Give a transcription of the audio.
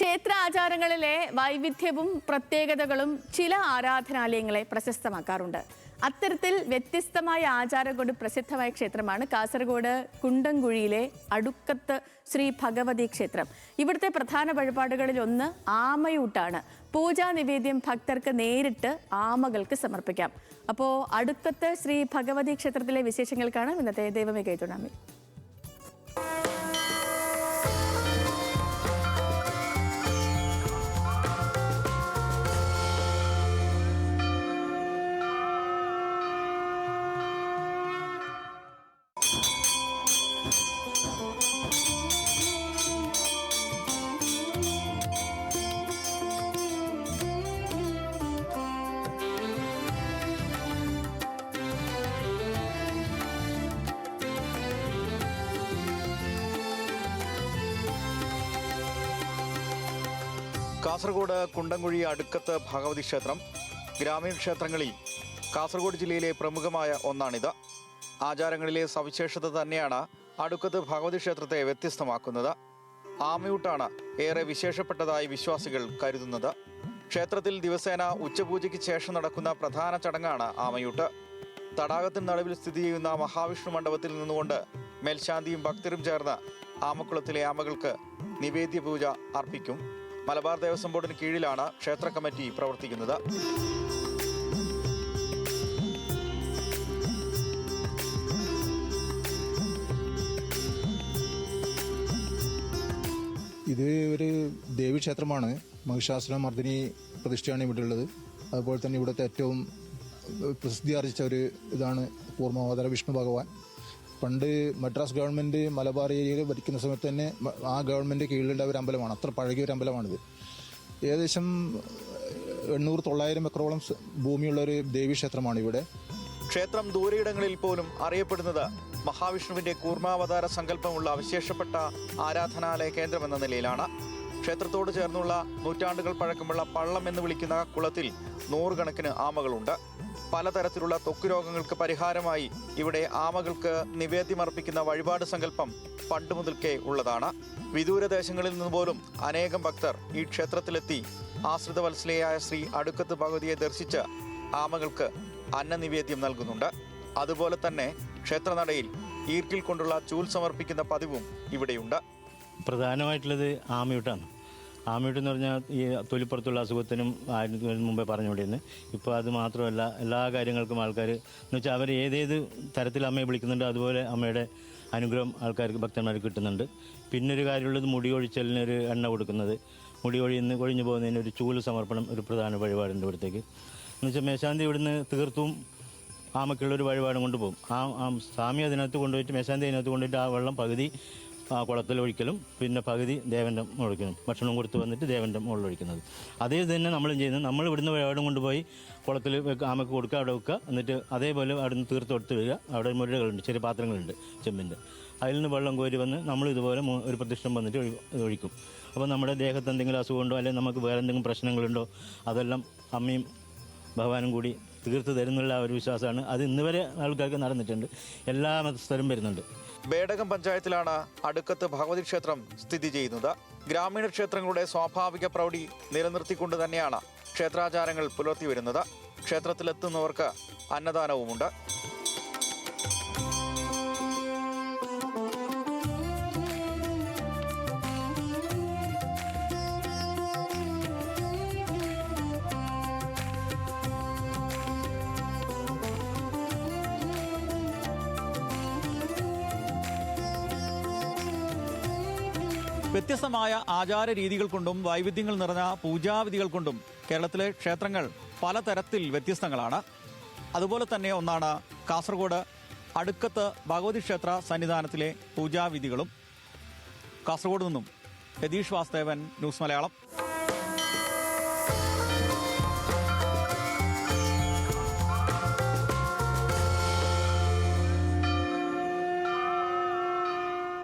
ക്ഷേത്ര ആചാരങ്ങളിലെ വൈവിധ്യവും പ്രത്യേകതകളും ചില ആരാധനാലയങ്ങളെ പ്രശസ്തമാക്കാറുണ്ട്. അത്തരത്തിൽ വ്യത്യസ്തമായ ആചാരം കൊണ്ട് പ്രസിദ്ധമായ ക്ഷേത്രമാണ് കാസർഗോഡ് കുണ്ടംകുഴിയിലെ അടുക്കത്ത് ശ്രീ ഭഗവതി ക്ഷേത്രം. ഇവിടുത്തെ പ്രധാന വഴിപാടുകളിൽ ഒന്ന് ആമയൂട്ടാണ്. പൂജാ നിവേദ്യം ഭക്തർക്ക് നേരിട്ട് ആമകൾക്ക് സമർപ്പിക്കാം. അപ്പോൾ അടുക്കത്ത് ശ്രീ ഭഗവതി ക്ഷേത്രത്തിലെ വിശേഷങ്ങൾ കാണാം ഇന്നത്തെ ദൈവമേ കൈതൊഴാമേ. കാസർഗോഡ് കുണ്ടംകുഴി അടുക്കത്ത് ഭഗവതി ക്ഷേത്രം ഗ്രാമീണ ക്ഷേത്രങ്ങളിൽ കാസർഗോഡ് ജില്ലയിലെ പ്രമുഖമായ ഒന്നാണിത്. ആചാരങ്ങളിലെ സവിശേഷത തന്നെയാണ് അടുക്കത്ത് ഭഗവതി ക്ഷേത്രത്തെ വ്യത്യസ്തമാക്കുന്നത്. ആമയൂട്ടാണ് ഏറെ വിശേഷപ്പെട്ടതായി വിശ്വാസികൾ കരുതുന്നത്. ക്ഷേത്രത്തിൽ ദിവസേന ഉച്ചപൂജയ്ക്ക് ശേഷം നടക്കുന്ന പ്രധാന ചടങ്ങാണ് ആമയൂട്ട്. തടാകത്തിന് നടുവിൽ സ്ഥിതി ചെയ്യുന്ന മഹാവിഷ്ണു മണ്ഡപത്തിൽ നിന്നുകൊണ്ട് മേൽശാന്തിയും ഭക്തരും ചേർന്ന് ആമക്കുളത്തിലെ ആമകൾക്ക് നിവേദ്യ പൂജ അർപ്പിക്കും. മലബാർ ദേവസ്വം ബോർഡിന് കീഴിലാണ് ക്ഷേത്ര കമ്മിറ്റി പ്രവർത്തിക്കുന്നത്. ഇത് ഒരു ദേവീക്ഷേത്രമാണ്. മഹിഷാസുരമർദ്ദിനി പ്രതിഷ്ഠയാണ് ഇവിടെ ഉള്ളത്. അതുപോലെ തന്നെ ഇവിടുത്തെ ഏറ്റവും പ്രസിദ്ധി ആർജിച്ച ഒരു ഇതാണ് കൂർമാവതാര വിഷ്ണു ഭഗവാൻ. പണ്ട് മദ്രാസ് ഗവൺമെൻറ് മലബാർ ഏരിയയിൽ ഭരിക്കുന്ന സമയത്ത് തന്നെ ആ ഗവൺമെൻറ് കീഴിലുള്ള ഒരു അമ്പലമാണ്. അത്ര പഴകിയ ഒരു അമ്പലമാണിത്. ഏകദേശം 800-900 ഏക്കറോളം ഭൂമിയുള്ള ഒരു ദേവീക്ഷേത്രമാണ് ഇവിടെ. ക്ഷേത്രം ദൂരയിടങ്ങളിൽ പോലും അറിയപ്പെടുന്നത് മഹാവിഷ്ണുവിന്റെ കൂർമാവതാര സങ്കല്പമുള്ള വിശേഷപ്പെട്ട ആരാധനാലയ കേന്ദ്രമെന്ന നിലയിലാണ്. ക്ഷേത്രത്തോട് ചേർന്നുള്ള നൂറ്റാണ്ടുകൾ പഴക്കമുള്ള പള്ളം എന്ന് വിളിക്കുന്ന കുളത്തിൽ 100 കണക്കിന് ആമകളുണ്ട്. പലതരത്തിലുള്ള ത്വക്ക് രോഗങ്ങൾക്ക് പരിഹാരമായി ഇവിടെ ആമകൾക്ക് നിവേദ്യമർപ്പിക്കുന്ന വഴിപാട് സങ്കല്പം പണ്ട് മുതൽക്കേ ഉള്ളതാണ്. വിദൂരദേശങ്ങളിൽ നിന്ന് പോലും അനേകം ഭക്തർ ഈ ക്ഷേത്രത്തിലെത്തി ആശ്രിത വത്സലയായ ശ്രീ അടുക്കത്ത് ഭഗവതിയെ ദർശിച്ച് ആമകൾക്ക് അന്നനിവേദ്യം നൽകുന്നുണ്ട്. അതുപോലെ തന്നെ ക്ഷേത്രനടയിൽ ഈർക്കിൽ കൊണ്ടുള്ള ചൂൽ സമർപ്പിക്കുന്ന പതിവും ഇവിടെയുണ്ട്. പ്രധാനമായിട്ടുള്ളത് ആമയൂട്ടാണ്. ആമയൂട്ടെന്ന് പറഞ്ഞാൽ ഈ തൊലിപ്പുറത്തുള്ള അസുഖത്തിനും മുമ്പേ പറഞ്ഞുകൊണ്ടിരുന്നു. ഇപ്പോൾ അത് മാത്രമല്ല, എല്ലാ കാര്യങ്ങൾക്കും ആൾക്കാർ എന്ന് വെച്ചാൽ അവർ ഏതേത് തരത്തിൽ അമ്മയെ വിളിക്കുന്നുണ്ട് അതുപോലെ അമ്മയുടെ അനുഗ്രഹം ആൾക്കാർക്ക് ഭക്തന്മാർക്ക് കിട്ടുന്നുണ്ട്. പിന്നൊരു കാര്യമുള്ളത് മുടി ഒഴിച്ചലിനൊരു എണ്ണ കൊടുക്കുന്നത്, മുടി കൊഴിഞ്ഞു പോകുന്നതിന് ഒരു ചൂല് സമർപ്പണം ഒരു പ്രധാന വഴിപാടുണ്ട് ഇവിടത്തേക്ക്. എന്ന് വെച്ചാൽ മേശാന്തി ഇവിടുന്ന് തീർത്തും ആമയ്ക്കുള്ളൊരു വഴിപാടും കൊണ്ടുപോകും. ആ സ്വാമി അതിനകത്ത് കൊണ്ടുപോയിട്ട് മേശാന്തി അതിനകത്ത് കൊണ്ടുപോയിട്ട് ആ വെള്ളം പകുതി കുളത്തിൽ ഒഴിക്കലും പിന്നെ പകുതി ദേവൻ്റെ ഒഴിക്കണം. ഭക്ഷണം കൊടുത്ത് വന്നിട്ട് ദേവൻ്റെ മുകളിൽ ഒഴിക്കുന്നത്. അതേ തന്നെ നമ്മളും ചെയ്യുന്നത്. നമ്മൾ ഇവിടുന്ന് വഴിപാടും കൊണ്ടുപോയി കുളത്തിൽ ആമയ്ക്ക് കൊടുക്കുക, അവിടെ വെക്കുക. എന്നിട്ട് അതേപോലെ അവിടുന്ന് തീർത്ത് കൊടുത്ത് വരിക. അവിടെ മുരകളുണ്ട്, ചെറിയ പാത്രങ്ങളുണ്ട് ചെമ്പിൻ്റെ. അതിൽ നിന്ന് വെള്ളം കോരി വന്ന് നമ്മൾ ഇതുപോലെ ഒരു പ്രതിഷ്ഠം വന്നിട്ട് ഒഴിക്കും. അപ്പോൾ നമ്മുടെ ദേഹത്ത് എന്തെങ്കിലും അസുഖമുണ്ടോ അല്ലെങ്കിൽ നമുക്ക് വേറെ എന്തെങ്കിലും പ്രശ്നങ്ങളുണ്ടോ അതെല്ലാം അമ്മയും ഭഗവാനും കൂടി തീർത്ത് തരുന്നുള്ള ഒരു വിശ്വാസമാണ്. അത് ഇന്ന് വരെ ആൾക്കാർക്ക് നടന്നിട്ടുണ്ട്. എല്ലാ മതസ്ഥരും വരുന്നുണ്ട്. ബേഡകം പഞ്ചായത്തിലാണ് അടുക്കത്ത് ഭഗവതി ക്ഷേത്രം സ്ഥിതി ചെയ്യുന്നത്. ഗ്രാമീണ ക്ഷേത്രങ്ങളുടെ സ്വാഭാവിക പ്രൗഢി നിലനിർത്തിക്കൊണ്ട് തന്നെയാണ് ക്ഷേത്രാചാരങ്ങൾ പുലർത്തി വരുന്നത്. ക്ഷേത്രത്തിലെത്തുന്നവർക്ക് അന്നദാനവുമുണ്ട്. വ്യത്യസ്തമായ ആചാര രീതികൾ കൊണ്ടും വൈവിധ്യങ്ങൾ നിറഞ്ഞ പൂജാവിധികൾ കൊണ്ടും കേരളത്തിലെ ക്ഷേത്രങ്ങൾ പലതരത്തിൽ വ്യത്യസ്തങ്ങളാണ്. അതുപോലെ തന്നെ ഒന്നാണ് കാസർഗോഡ് അടുക്കത്ത് ഭഗവതി ക്ഷേത്ര സന്നിധാനത്തിലെ പൂജാവിധികളും. കാസർഗോഡ് നിന്നും യതീഷ് വാസുദേവൻ, ന്യൂസ് മലയാളം.